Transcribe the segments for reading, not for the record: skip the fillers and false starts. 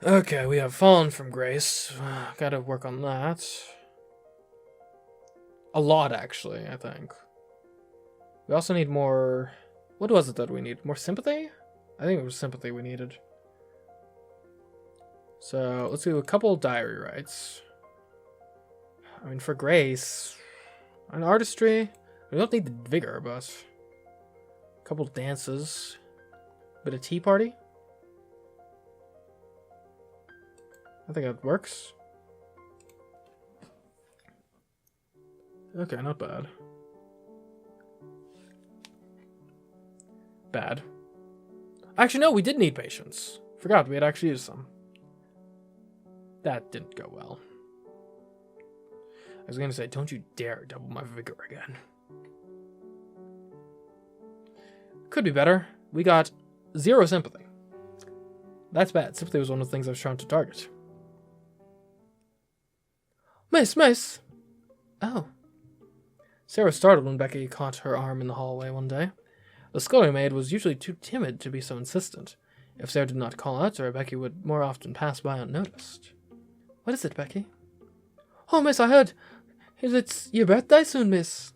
Okay, we have fallen from grace. Gotta work on that. A lot, actually, I think. We also need more... What was it that we need? More sympathy? I think it was sympathy we needed. So, let's do a couple diary rights. I mean, for grace... And artistry... We don't need the vigor, but... A couple dances. Bit of tea party. I think that works. Okay, not bad. Bad. Actually, no, we did need patience. Forgot we had actually used some. That didn't go well. I was gonna say, don't you dare double my vigor again. Could be better. We got 0 sympathy. That's bad. Sympathy was one of the things I was trying to target. Miss! Oh. Sara startled when Becky caught her arm in the hallway one day. The scullery maid was usually too timid to be so insistent. If Sara did not call out to her, Becky would more often pass by unnoticed. What is it, Becky? Oh, miss, I heard. It's your birthday soon, miss.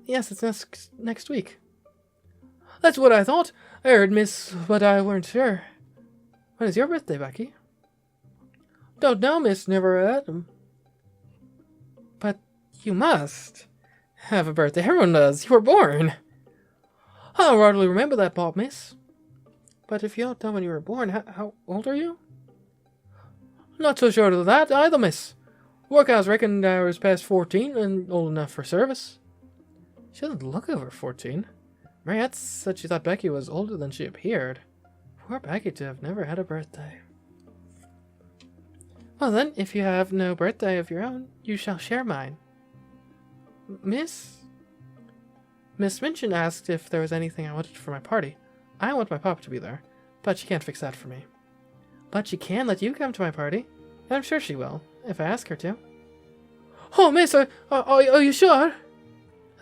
Yes, it's next week. That's what I thought. I heard, miss, but I weren't sure. When is your birthday, Becky? Don't know, miss. Never heard 'em. But you must have a birthday. Everyone does. You were born. I hardly remember that part, miss. But if you don't know when you were born, how old are you? Not so sure of that either, miss. Workhouse reckoned I was past 14 and old enough for service. She doesn't look over 14. Mariette said she thought Becky was older than she appeared. Poor Becky to have never had a birthday. Well then, if you have no birthday of your own, you shall share mine. Miss Minchin asked if there was anything I wanted for my party. I want my pop to be there, but she can't fix that for me. But she can let you come to my party, and I'm sure she will, if I ask her to. Oh, miss, are you sure?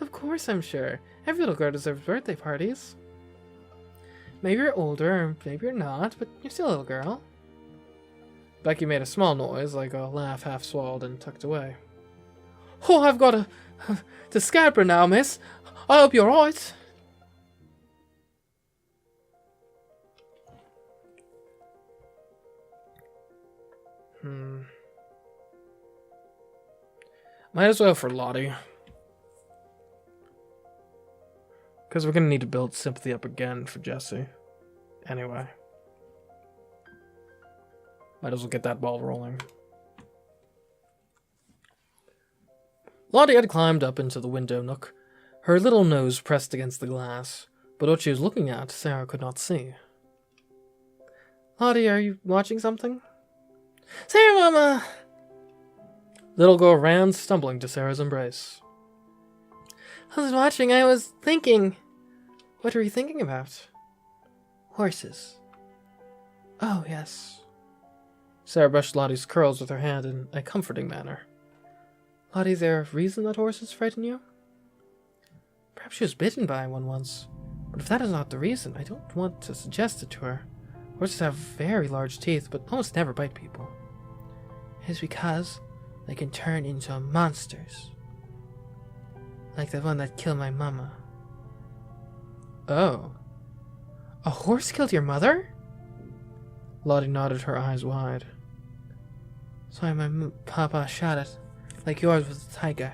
Of course I'm sure. Every little girl deserves birthday parties. Maybe you're older, or maybe you're not, but you're still a little girl. Becky made a small noise, like a laugh half swallowed and tucked away. Oh, I've got to scamper now, miss. I hope you're right. Might as well for Lottie. Because we're going to need to build sympathy up again for Jesse. Anyway. Might as well get that ball rolling. Lottie had climbed up into the window nook, her little nose pressed against the glass, but what she was looking at, Sara could not see. Lottie, are you watching something? Sara, Mama! Little girl ran, stumbling to Sarah's embrace. I was watching, I was thinking. What were you thinking about? Horses. Oh, yes. Sara brushed Lottie's curls with her hand in a comforting manner. Lottie, is there a reason that horses frighten you? Perhaps she was bitten by one once. But if that is not the reason, I don't want to suggest it to her. Horses have very large teeth, but almost never bite people. It is because they can turn into monsters. Like the one that killed my mama. Oh. A horse killed your mother? Lottie nodded, her eyes wide. So my papa shot it, like yours was a tiger.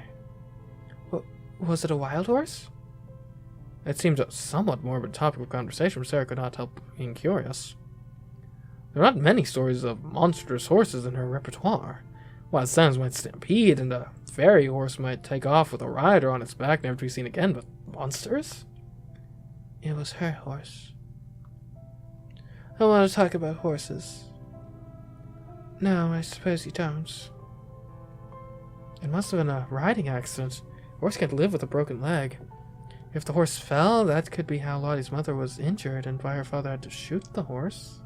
Was it a wild horse? It seemed a somewhat morbid topic of conversation, but Sara could not help being curious. There are not many stories of monstrous horses in her repertoire. Wild sounds might stampede, and a fairy horse might take off with a rider on its back, never to be seen again, but monsters? It was her horse. I want to talk about horses. No, I suppose you don't. It must have been a riding accident. A horse can't live with a broken leg. If the horse fell, that could be how Lottie's mother was injured and why her father had to shoot the horse.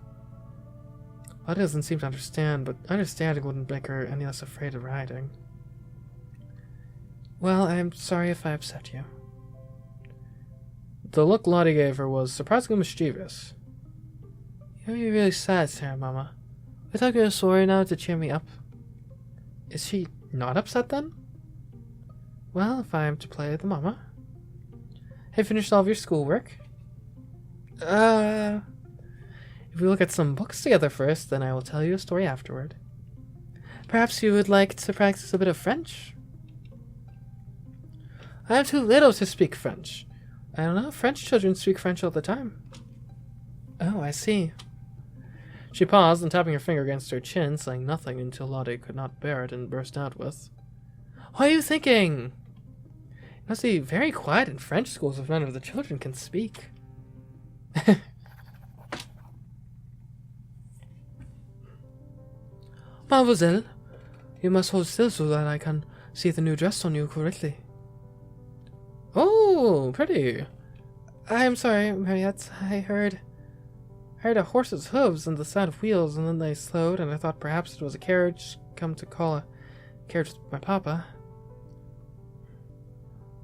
Lottie doesn't seem to understand, but understanding wouldn't make her any less afraid of riding. Well, I'm sorry if I upset you. The look Lottie gave her was surprisingly mischievous. You're really sad, Sara, Mama. I tell you a story now to cheer me up. Is she not upset then? Well, if I am to play the mama. Have you finished all of your schoolwork? If we look at some books together first, then I will tell you a story afterward. Perhaps you would like to practice a bit of French? I am too little to speak French. I don't know, French children speak French all the time. Oh, I see. She paused and tapping her finger against her chin, saying nothing until Lottie could not bear it and burst out with, "What are you thinking? It must be very quiet in French schools if none of the children can speak." Mademoiselle, you must hold still so that I can see the new dress on you correctly. Oh, pretty. I am sorry, Mariette. I heard a horse's hooves and the sound of wheels, and then they slowed, and I thought perhaps it was a carriage come to call a carriage with my papa.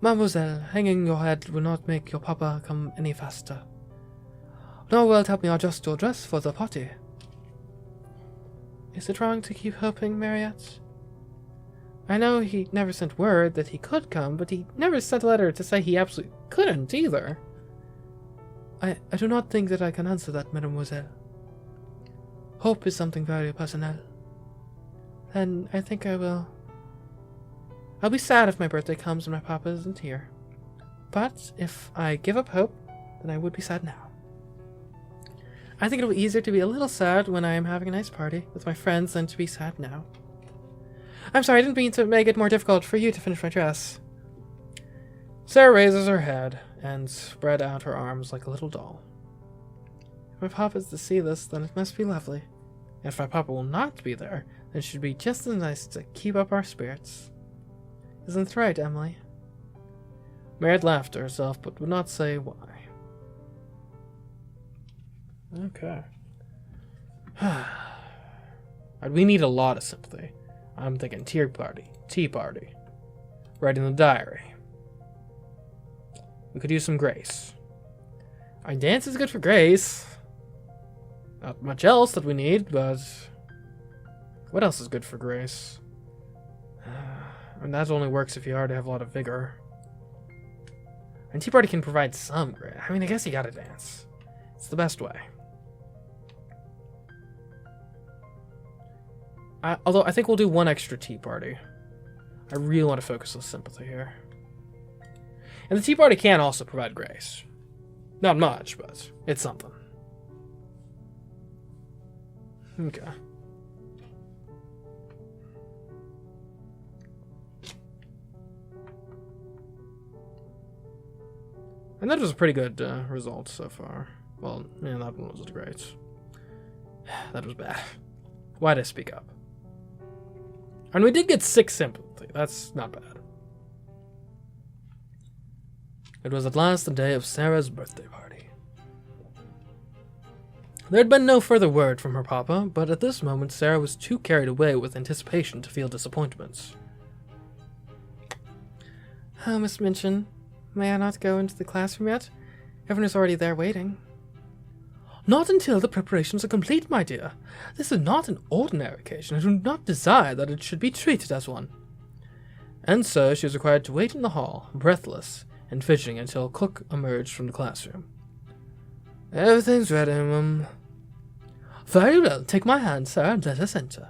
Mademoiselle, hanging your head will not make your papa come any faster. Nor will it help me adjust your dress for the party. Is it wrong to keep hoping, Mariette? I know he never sent word that he could come, but he never sent a letter to say he absolutely couldn't either. I do not think that I can answer that, mademoiselle. Hope is something very personal. Then I think I will. I'll be sad if my birthday comes and my papa isn't here. But if I give up hope, then I would be sad now. I think it'll be easier to be a little sad when I am having a nice party with my friends than to be sad now. I'm sorry, I didn't mean to make it more difficult for you to finish my dress. Sara raises her head and spread out her arms like a little doll. If my papa is to see this, then it must be lovely. And if my papa will not be there, then it should be just as nice to keep up our spirits. Isn't it right, Emily? Mariette laughed to herself, but would not say why. Okay. We need a lot of sympathy. I'm thinking tea party, writing the diary. We could use some grace. Our dance is good for grace. Not much else that we need, but what else is good for grace? And that only works if you already have a lot of vigor. And tea party can provide some grace. I mean, I guess you gotta dance. It's the best way. Although I think we'll do one extra tea party. I really want to focus on sympathy here. And the tea party can also provide grace. Not much, but it's something. Okay. And that was a pretty good result so far. Well, yeah, that one wasn't great. That was bad. Why'd I speak up? And we did get 6 sympathy. That's not bad. It was at last the day of Sarah's birthday party. There had been no further word from her papa, but at this moment Sara was too carried away with anticipation to feel disappointment. Oh, Miss Minchin, may I not go into the classroom yet? Everyone is already there waiting. Not until the preparations are complete, my dear. This is not an ordinary occasion. I do not desire that it should be treated as one. And so she was required to wait in the hall, breathless and fidgeting until Cook emerged from the classroom. Everything's ready, Mum. Very well, take my hand, Sara, and let us enter.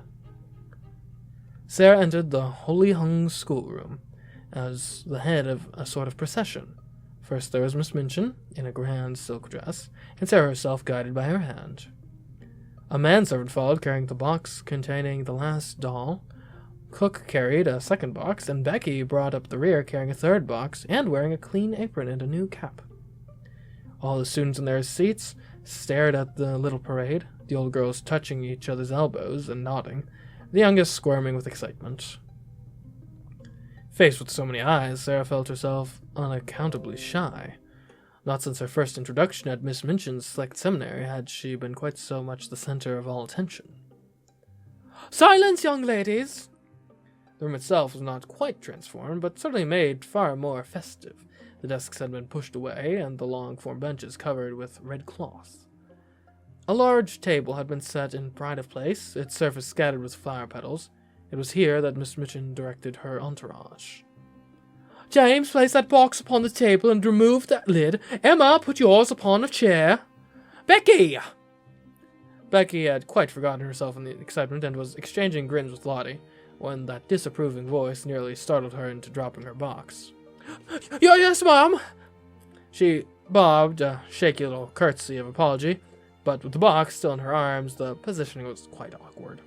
Sara entered the holly hung schoolroom as the head of a sort of procession. First there was Miss Minchin, in a grand silk dress, and Sara herself guided by her hand. A manservant followed, carrying the box containing the last doll. Cook carried a second box, and Becky brought up the rear, carrying a third box, and wearing a clean apron and a new cap. All the students in their seats stared at the little parade, the old girls touching each other's elbows and nodding, the youngest squirming with excitement. Faced with so many eyes, Sara felt herself unaccountably shy. Not since her first introduction at Miss Minchin's select seminary had she been quite so much the center of all attention. Silence, young ladies! The room itself was not quite transformed, but certainly made far more festive. The desks had been pushed away, and the long form benches covered with red cloth. A large table had been set in pride of place, its surface scattered with flower petals. It was here that Miss Minchin directed her entourage. James, place that box upon the table and remove that lid. Emma, put yours upon a chair. Becky! Becky had quite forgotten herself in the excitement and was exchanging grins with Lottie when that disapproving voice nearly startled her into dropping her box. Yes, Mom! She bobbed a shaky little curtsy of apology, but with the box still in her arms, the positioning was quite awkward.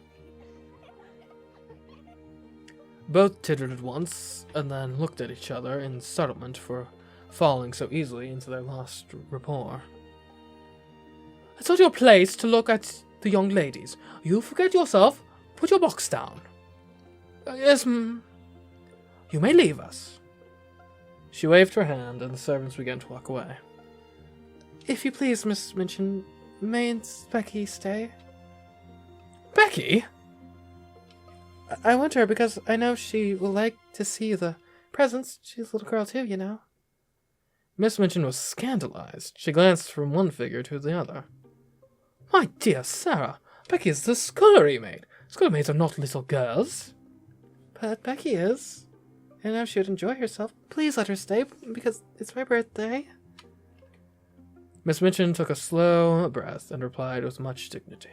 Both tittered at once, and then looked at each other in startlement for falling so easily into their lost rapport. It's not your place to look at the young ladies. You forget yourself. Put your box down. Yes, You may leave us. She waved her hand, and the servants began to walk away. If you please, Miss Minchin, mayn't Becky stay? Becky? I want her because I know she will like to see the presents. She's a little girl too, you know. Miss Minchin was scandalized. She glanced from one figure to the other. My dear Sarah, Becky is the scullery maid. Scullery maids are not little girls. But Becky is. I know she would enjoy herself. Please let her stay, because it's my birthday. Miss Minchin took a slow breath and replied with much dignity.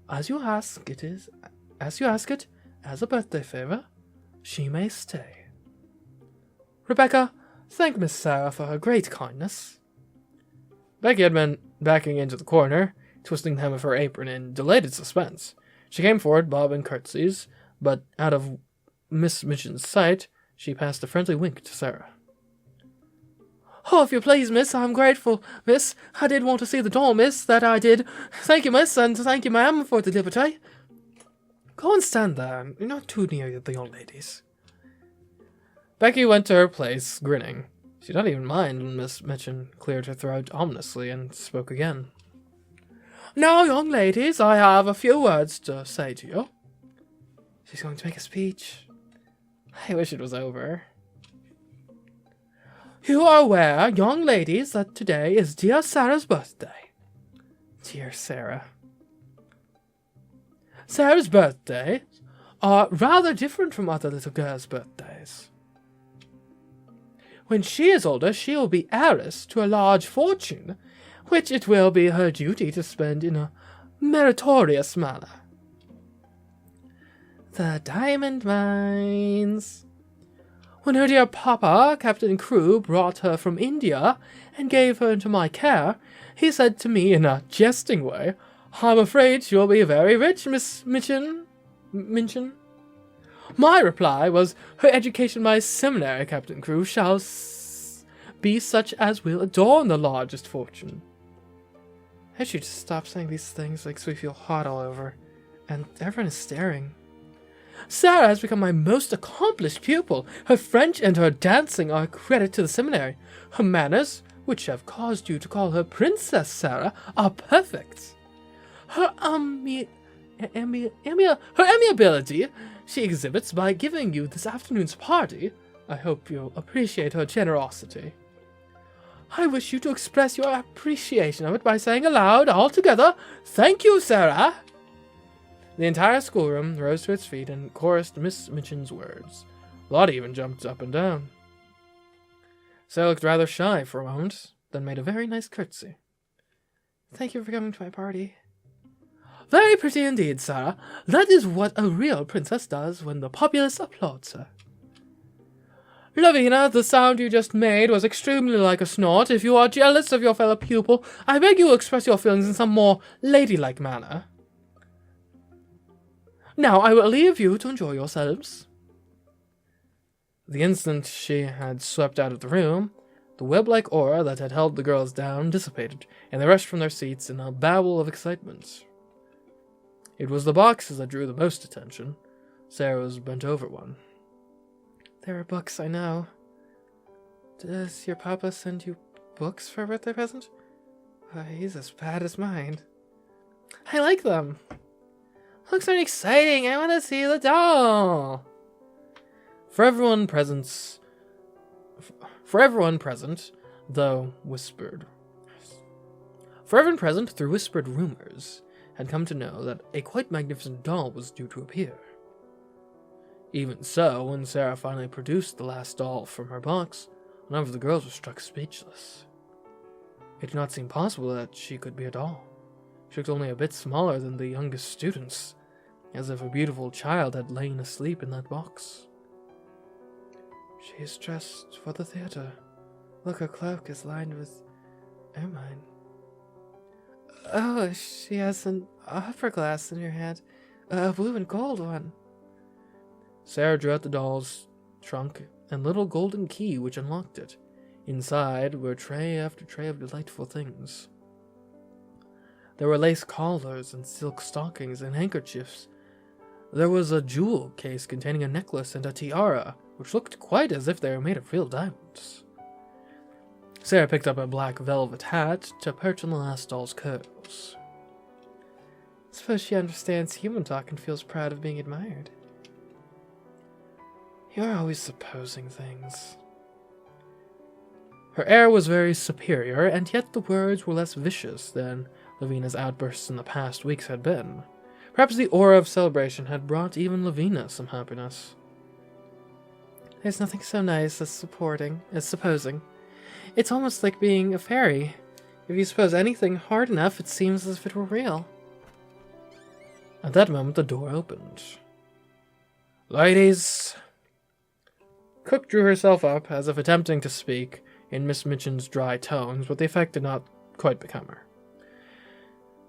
As you ask it, as a birthday favor, she may stay. Rebecca, thank Miss Sarah for her great kindness. Becky had been backing into the corner, twisting the hem of her apron in delighted suspense. She came forward, bobbing curtsies, but out of Miss Minchin's sight, she passed a friendly wink to Sarah. Oh, if you please, miss, I'm grateful, miss. I did want to see the doll, miss, that I did. Thank you, miss, and thank you, ma'am, for the liberty. Go and stand there. You're not too near the young ladies. Becky went to her place, grinning. She did not even mind when Miss Minchin cleared her throat ominously and spoke again. Now, young ladies, I have a few words to say to you. She's going to make a speech. I wish it was over. You are aware, young ladies, that today is dear Sarah's birthday. Dear Sarah. Sarah's birthdays are rather different from other little girls' birthdays. When she is older, she will be heiress to a large fortune, which it will be her duty to spend in a meritorious manner. The diamond mines. When her dear papa, Captain Crewe, brought her from India and gave her into my care, he said to me in a jesting way, I'm afraid you'll be very rich, Miss Minchin. My reply was, her education by Seminary, Captain Crewe, shall be such as will adorn the largest fortune. I should just stop saying these things, makes me feel hot all over, and everyone is staring. Sarah has become my most accomplished pupil. Her French and her dancing are a credit to the seminary. Her manners, which have caused you to call her Princess Sarah, are perfect. Her amiability she exhibits by giving you this afternoon's party. I hope you'll appreciate her generosity. I wish you to express your appreciation of it by saying aloud, all together, Thank you, Sarah! The entire schoolroom rose to its feet and chorused Miss Minchin's words. Lottie even jumped up and down. Sarah looked rather shy for a moment, then made a very nice curtsy. Thank you for coming to my party. Very pretty indeed, Sarah. That is what a real princess does when the populace applauds her. Lavina, the sound you just made was extremely like a snort. If you are jealous of your fellow pupil, I beg you will express your feelings in some more ladylike manner. Now I will leave you to enjoy yourselves. The instant she had swept out of the room, the web-like aura that had held the girls down dissipated, and they rushed from their seats in a babble of excitement. It was the boxes that drew the most attention. Sarah was bent over one. There are books, I know. Does your papa send you books for a birthday present? He's as bad as mine. I like them. Looks so exciting. I want to see the doll. For everyone present, though whispered. For everyone present, through whispered rumors, had come to know that a quite magnificent doll was due to appear. Even so, when Sara finally produced the last doll from her box, a number of the girls were struck speechless. It did not seem possible that she could be a doll. She looked only a bit smaller than the youngest students, as if a beautiful child had lain asleep in that box. She is dressed for the theater. Look, her cloak is lined with ermine. Oh, she has an opera glass in her hand, a blue and gold one. Sara drew out the doll's trunk and little golden key which unlocked it. Inside were tray after tray of delightful things. There were lace collars and silk stockings and handkerchiefs. There was a jewel case containing a necklace and a tiara, which looked quite as if they were made of real diamonds. Sara picked up a black velvet hat to perch on the last doll's curls. Suppose she understands human talk and feels proud of being admired. You're always supposing things. Her air was very superior, and yet the words were less vicious than Lavina's outbursts in the past weeks had been. Perhaps the aura of celebration had brought even Lavina some happiness. There's nothing so nice as supposing. It's almost like being a fairy. If you suppose anything hard enough, it seems as if it were real. At that moment, the door opened. Ladies! Cook drew herself up, as if attempting to speak in Miss Minchin's dry tones, but the effect did not quite become her.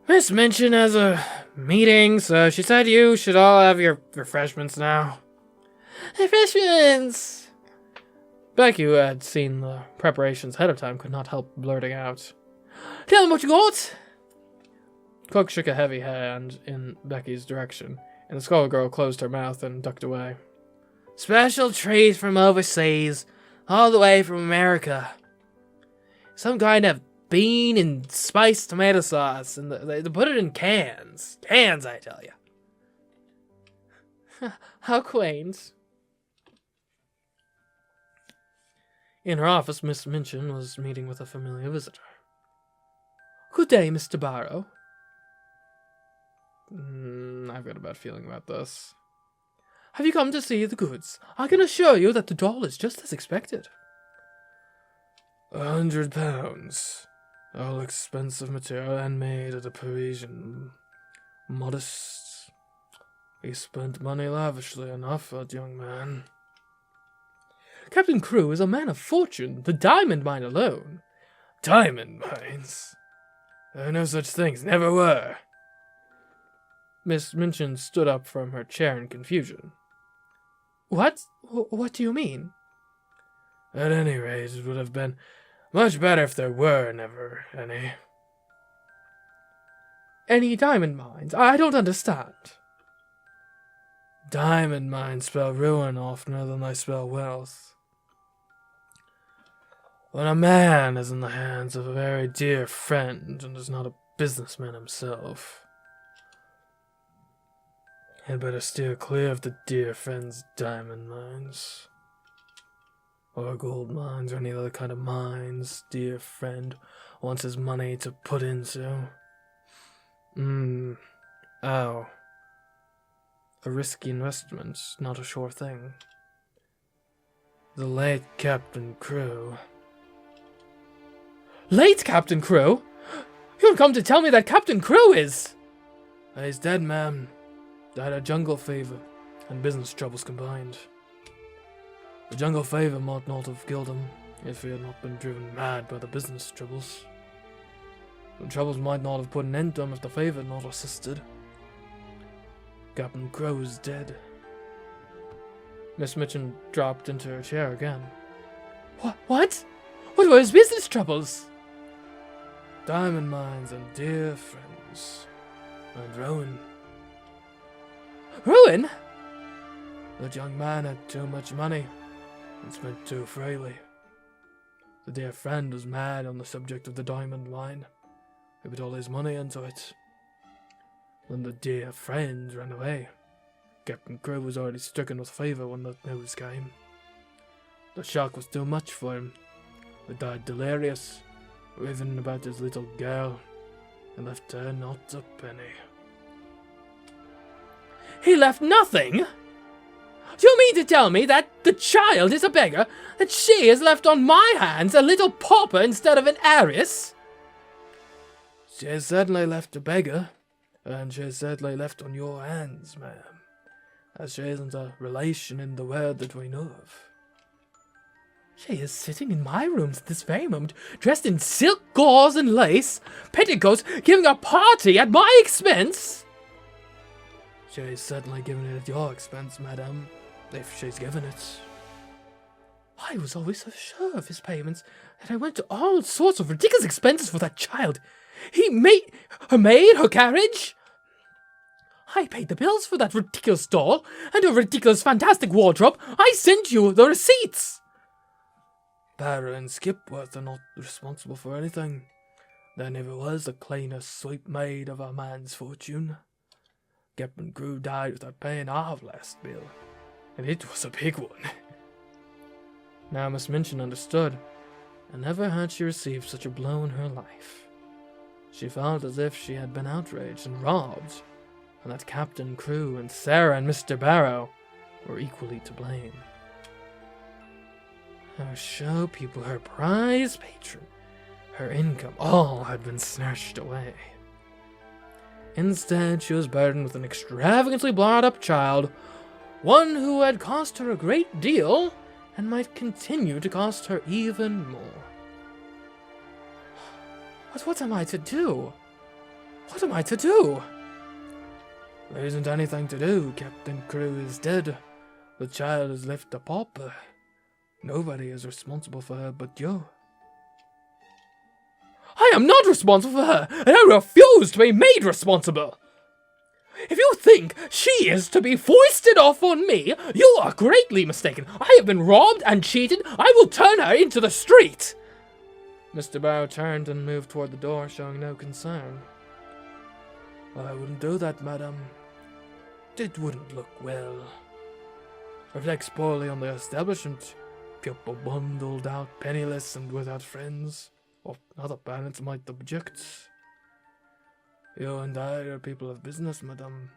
Miss Minchin has a meeting, so she said you should all have your refreshments now. Refreshments! Becky, who had seen the preparations ahead of time, could not help blurting out, Tell them what you got! Cook shook a heavy hand in Becky's direction, and the Skull-Girl closed her mouth and ducked away. Special treat from overseas, all the way from America. Some kind of bean and spiced tomato sauce, and they put it in cans. Cans, I tell you. How quaint. In her office, Miss Minchin was meeting with a familiar visitor. Good day, Mr. Barrow. I've got a bad feeling about this. Have you come to see the goods? I can assure you that the doll is just as expected. £100. All expensive material and made at a Parisian. Modest. He spent money lavishly enough, that young man. Captain Crewe is a man of fortune, the diamond mine alone. Diamond mines? There are no such things, never were. Miss Minchin stood up from her chair in confusion. What? What do you mean? At any rate, it would have been much better if there were never any. Any diamond mines? I don't understand. Diamond mines spell ruin oftener than they spell wealth. When a man is in the hands of a very dear friend and is not a businessman himself, he had better steer clear of the dear friend's diamond mines. Or gold mines, or any other kind of mines dear friend wants his money to put into. Oh. A risky investment, not a sure thing. The late Captain Crewe. Late Captain Crewe? You have come to tell me that Captain Crewe is... He's dead, ma'am. Died of jungle fever and business troubles combined. The jungle fever might not have killed him if he had not been driven mad by the business troubles. The troubles might not have put an end to him if the fever had not assisted. Captain Crewe is dead. Miss Minchin dropped into her chair again. What? What were his business troubles? Diamond mines and dear friends. And ruin. Ruin? That young man had too much money and spent too freely. The dear friend was mad on the subject of the diamond mine. He put all his money into it. When the dear friend ran away, Captain Crewe was already stricken with fever when the news came. The shock was too much for him. He died delirious, raving about his little girl, and left her not a penny. He left nothing? Do you mean to tell me that the child is a beggar? That she is left on my hands, a little pauper instead of an heiress? She is certainly left a beggar, and she is certainly left on your hands, ma'am, as she isn't a relation in the world that we know of. She is sitting in my rooms at this very moment, dressed in silk gauze and lace, petticoats, giving a party at my expense. She is certainly giving it at your expense, madam, if she's given it. I was always so sure of his payments that I went to all sorts of ridiculous expenses for that child. He made her maid, her carriage. I paid the bills for that ridiculous doll and her ridiculous fantastic wardrobe. I sent you the receipts. Barra and Skipworth are not responsible for anything. There never was the cleanest sweep made of a man's fortune. Captain Crewe died without paying our last bill, and it was a big one. Now Miss Minchin understood, and never had she received such a blow in her life. She felt as if she had been outraged and robbed, and that Captain Crewe and Sara and Mr. Barrow were equally to blame. Her show people, her prize patron, her income, all had been snatched away. Instead, she was burdened with an extravagantly brought-up child, one who had cost her a great deal, and might continue to cost her even more. But what am I to do? What am I to do? There isn't anything to do. Captain Crewe is dead. The child is left a pauper. Nobody is responsible for her but you. I am not responsible for her, and I refuse to be made responsible. If you think she is to be foisted off on me, you are greatly mistaken. I have been robbed and cheated. I will turn her into the street. Mr. Barrow turned and moved toward the door, showing no concern. I wouldn't do that, madam. It wouldn't look well. Reflects poorly on the establishment. Pupil bundled out, penniless and without friends, or other parents might object. You and I are people of business, madam.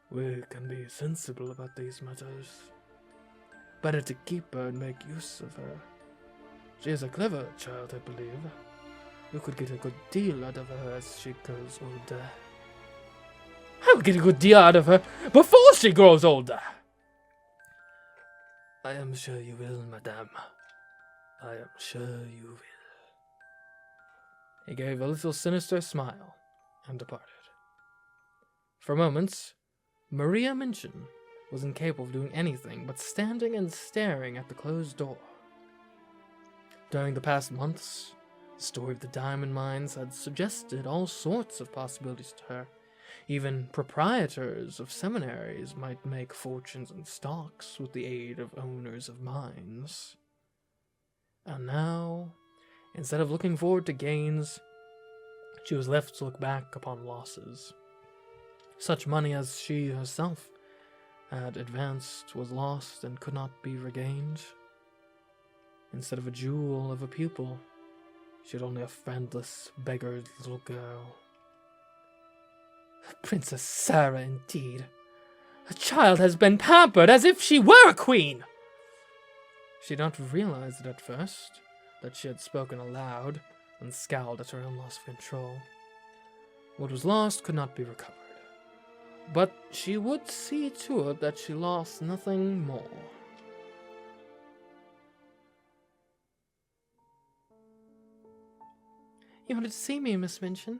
We can be sensible about these matters. Better to keep her and make use of her. She is a clever child, I believe. You could get a good deal out of her as she grows older. I will get a good deal out of her before she grows older. I am sure you will, madame. I am sure you will. He gave a little sinister smile and departed. For moments, Maria Minchin was incapable of doing anything but standing and staring at the closed door. During the past months, the story of the diamond mines had suggested all sorts of possibilities to her. Even proprietors of seminaries might make fortunes in stocks with the aid of owners of mines. And now, instead of looking forward to gains, she was left to look back upon losses. Such money as she herself had advanced was lost and could not be regained. Instead of a jewel of a pupil, she had only a friendless, beggared little girl. Princess Sara, indeed. The child has been pampered as if she were a queen. She had not realized it at first, that she had spoken aloud, and scowled at her own loss of control. What was lost could not be recovered. But she would see to it that she lost nothing more. You wanted to see me, Miss Minchin?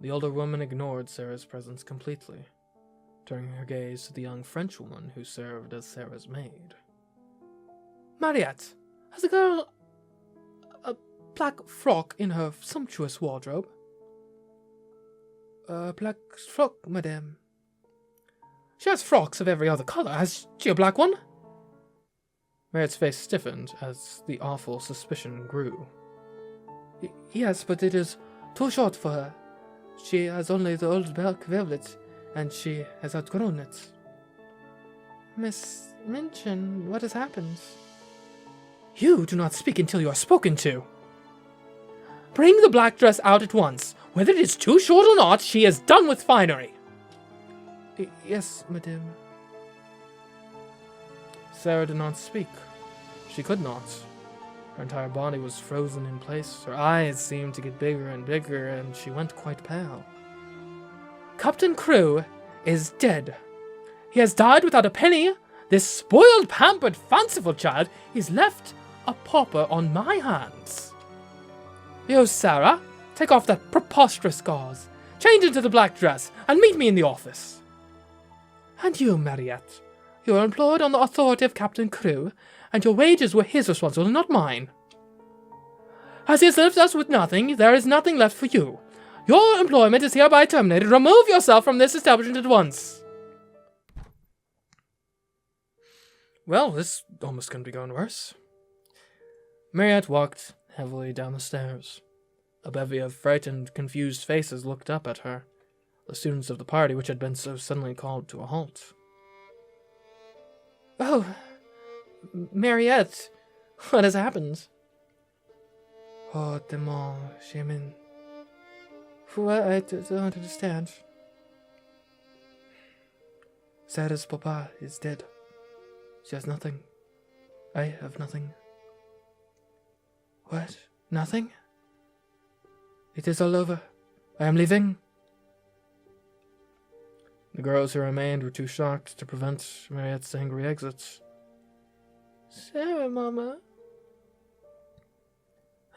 The older woman ignored Sara's presence completely, turning her gaze to the young Frenchwoman who served as Sara's maid. Mariette, has the girl a black frock in her sumptuous wardrobe? A black frock, madame. She has frocks of every other color. Has she a black one? Mariette's face stiffened as the awful suspicion grew. Yes, but it is too short for her. She has only the old black velvet, and she has outgrown it. Miss Minchin, what has happened? You do not speak until you are spoken to. Bring the black dress out at once. Whether it is too short or not, she is done with finery. Yes, madame. Sara did not speak. She could not. Her entire body was frozen in place. Her eyes seemed to get bigger and bigger, and she went quite pale. Captain Crewe is dead. He has died without a penny. This spoiled, pampered, fanciful child is left a pauper on my hands. You, Sara, take off that preposterous gauze, change into the black dress, and meet me in the office. And you, Mariette, you are employed on the authority of Captain Crewe, and your wages were his responsibility, not mine. As he has left us with nothing, there is nothing left for you. Your employment is hereby terminated. Remove yourself from this establishment at once. Well, this almost couldn't be going worse. Mariette walked heavily down the stairs. A bevy of frightened, confused faces looked up at her, the students of the party which had been so suddenly called to a halt. Oh, Mariette, what has happened? Oh, Demon, Chemin. What? I don't understand. Sara's papa is dead. She has nothing. I have nothing. What? Nothing? It is all over. I am leaving. The girls who remained were too shocked to prevent Mariette's angry exit. Sara, Mama.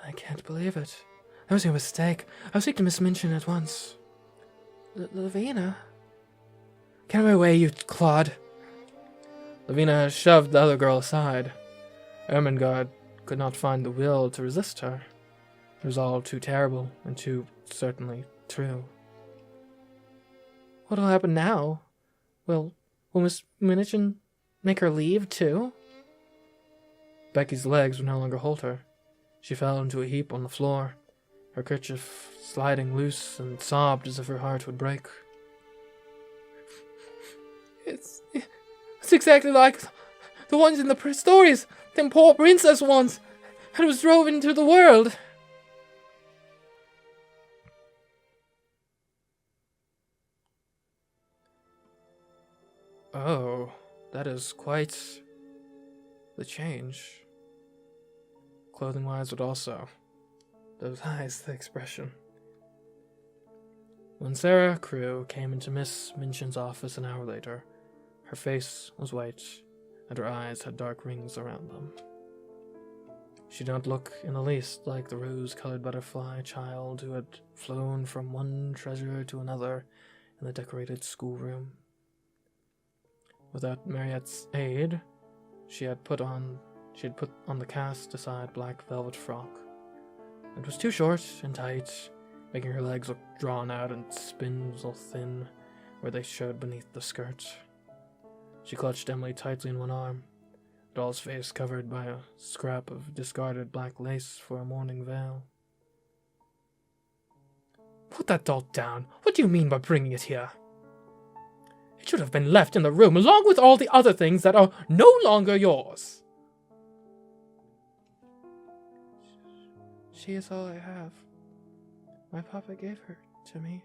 I can't believe it. That was your mistake. I'll speak to Miss Minchin at once. Lavina? Get out of my way, you clod. Lavina shoved the other girl aside. Ermengarde could not find the will to resist her. It was all too terrible and too certainly true. What will happen now? Will Miss Minchin make her leave, too? Becky's legs would no longer hold her. She fell into a heap on the floor, her kerchief sliding loose, and sobbed as if her heart would break. It's exactly like the ones in the stories, them poor princess ones, and was drove into the world. Oh, that is quite the change. Clothing-wise, but also those eyes, the expression. When Sara Crewe came into Miss Minchin's office an hour later, her face was white, and her eyes had dark rings around them. She did not look in the least like the rose-colored butterfly child who had flown from one treasure to another in the decorated schoolroom. Without Mariette's aid, she had put on the cast-aside black velvet frock. It was too short and tight, making her legs look drawn out and spindle thin where they showed beneath the skirt. She clutched Emily tightly in one arm, the doll's face covered by a scrap of discarded black lace for a mourning veil. Put that doll down. What do you mean by bringing it here? It should have been left in the room along with all the other things that are no longer yours. She is all I have. My papa gave her to me.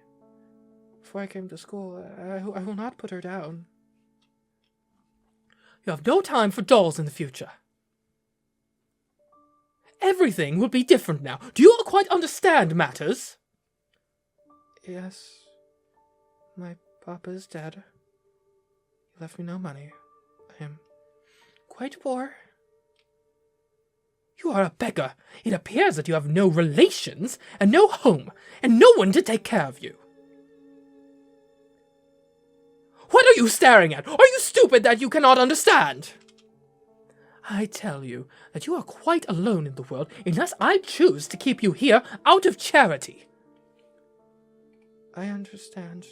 Before I came to school, I will not put her down. You have no time for dolls in the future. Everything will be different now. Do you quite understand matters? Yes. My papa is dead. He left me no money. I am quite poor. You are a beggar. It appears that you have no relations, and no home, and no one to take care of you. What are you staring at? Are you stupid that you cannot understand? I tell you that you are quite alone in the world unless I choose to keep you here out of charity. I understand.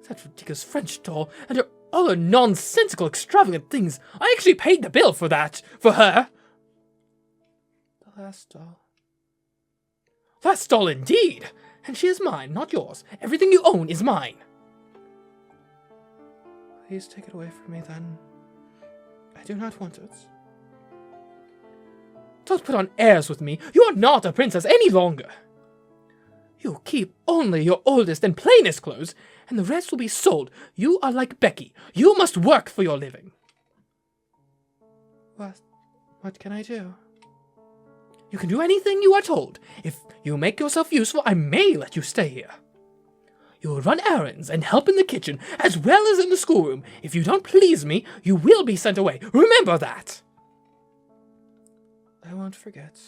That ridiculous French doll and her other nonsensical, extravagant things. I actually paid the bill for that, for her. The last doll. Last doll indeed! And she is mine, not yours. Everything you own is mine. Please take it away from me, then. I do not want it. Don't put on airs with me. You are not a princess any longer. You keep only your oldest and plainest clothes, and the rest will be sold. You are like Becky. You must work for your living. What can I do? You can do anything you are told. If you make yourself useful, I may let you stay here. You will run errands and help in the kitchen, as well as in the schoolroom. If you don't please me, you will be sent away. Remember that. I won't forget.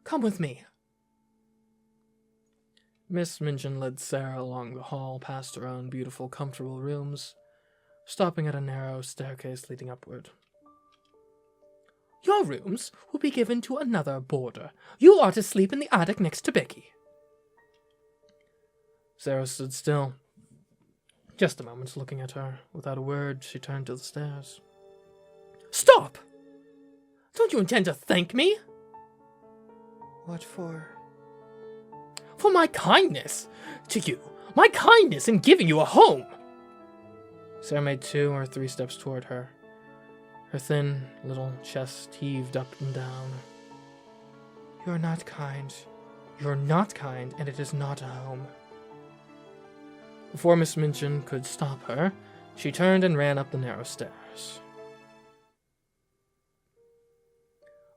Come with me. Miss Minchin led Sara along the hall past her own beautiful, comfortable rooms, stopping at a narrow staircase leading upward. Your rooms will be given to another boarder. You are to sleep in the attic next to Becky. Sara stood still. Just a moment, looking at her. Without a word, she turned to the stairs. Stop! Don't you intend to thank me? What for? For my kindness to you. My kindness in giving you a home. Sara made 2 or 3 steps toward her. Her thin little chest heaved up and down. You're not kind. You're not kind, and it is not a home. Before Miss Minchin could stop her, she turned and ran up the narrow stairs.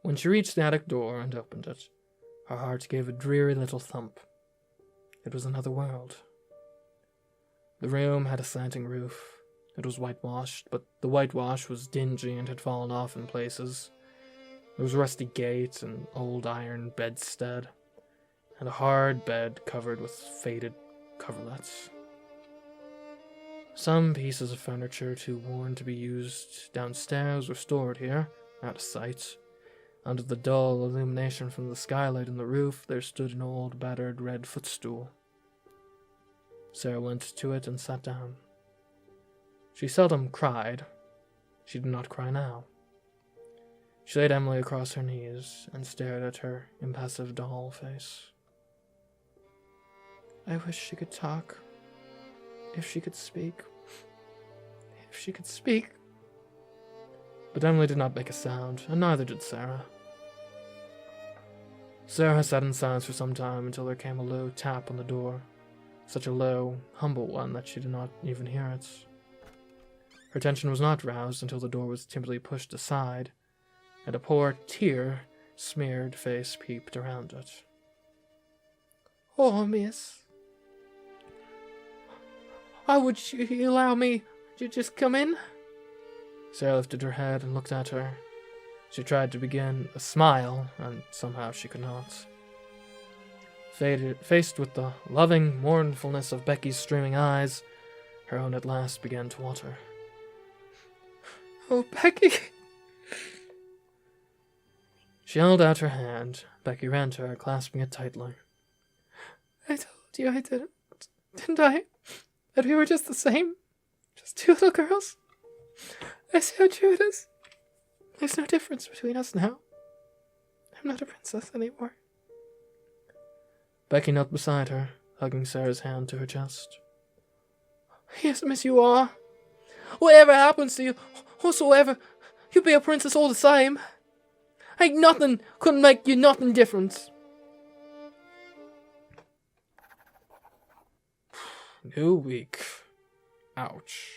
When she reached the attic door and opened it, her heart gave a dreary little thump. It was another world. The room had a slanting roof. It was whitewashed, but the whitewash was dingy and had fallen off in places. There was a rusty gate, an old iron bedstead, and a hard bed covered with faded coverlets. Some pieces of furniture too worn to be used downstairs were stored here, out of sight. Under the dull illumination from the skylight in the roof, there stood an old, battered red footstool. Sara went to it and sat down. She seldom cried. She did not cry now. She laid Emily across her knees and stared at her impassive doll face. I wish she could talk. If she could speak. If she could speak. But Emily did not make a sound, and neither did Sara. Sara sat in silence for some time until there came a low tap on the door. Such a low, humble one that she did not even hear it. Her attention was not roused until the door was timidly pushed aside, and a poor tear-smeared face peeped around it. Oh, miss. Why would you allow me to just come in? Sara lifted her head and looked at her. She tried to begin a smile, and somehow she could not. Faced with the loving mournfulness of Becky's streaming eyes, her own at last began to water. Oh, Becky! She held out her hand. Becky ran to her, clasping it tightly. I told you I didn't I? That we were just the same? Just 2 little girls? I see how true it is. There's no difference between us now. I'm not a princess anymore. Becky knelt beside her, hugging Sara's hand to her chest. Yes, miss, you are. Whatever happens to you, whosoever, you'll be a princess all the same. Ain't nothing couldn't make you nothing different. New week. Ouch.